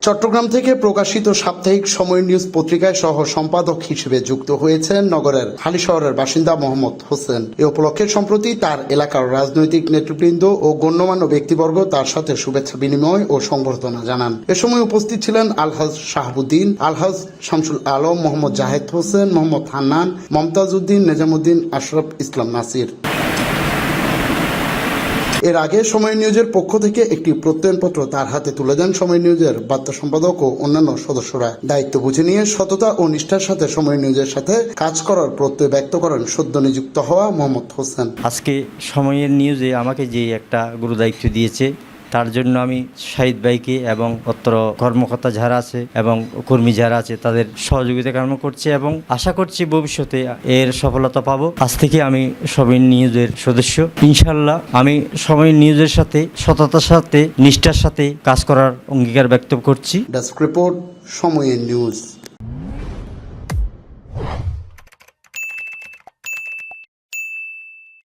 চট্টগ্রাম থেকে প্রকাশিত সাপ্তাহিক সময় নিউজ পত্রিকায় সহ সম্পাদক হিসেবে যুক্ত হয়েছেন নগরের হালিশহরের বাসিন্দা মোহাম্মদ হোসেন। এ উপলক্ষে সম্প্রতি তার এলাকার রাজনৈতিক নেতৃবৃন্দ ও গণ্যমান্য ব্যক্তিবর্গ তার সাথে শুভেচ্ছা বিনিময় ও সংবর্ধনা জানান। এ সময় উপস্থিত ছিলেন আলহাজ শাহাবুদ্দিন, আলহাজ শামসুল আলম, মোহাম্মদ জাহেদ হোসেন, মোহাম্মদ হান্নান, মমতাজ উদ্দিন, নেজামুদ্দিন, আশরাফ ইসলাম নাসির। এর আগে সময় নিউজের পক্ষ থেকে একটি প্রত্যয়নপত্র তার হাতে তুলে দেন সময় নিউজের বার্তা সম্পাদক ও অন্যান্য সদস্যরা। দায়িত্ব বুঝে নিয়ে সততা ও নিষ্ঠার সাথে সময় নিউজের সাথে কাজ করার প্রত্যয় ব্যক্ত করেন সদ্য নিযুক্ত হওয়া মোহাম্মদ হোসেন। আজকে সময়ের নিউজে আমাকে যে একটা গুরু দায়িত্ব দিয়েছে, তার জন্য আমি শাহিদ ভাইকে এবং অত্র কর্মকর্তা যারা আছে এবং কর্মী যারা আছে তাদের সহযোগিতা কামনা করছি এবং আশা করছি ভবিষ্যতে এর সফলতা পাবো। আজ থেকে আমি সময় নিউজের সদস্য। ইনশাল্লাহ আমি সময় নিউজের সাথে সততার সাথে নিষ্ঠার সাথে কাজ করার অঙ্গীকার ব্যক্ত করছি। ডেস্ক রিপোর্ট, সময়ের নিউজ।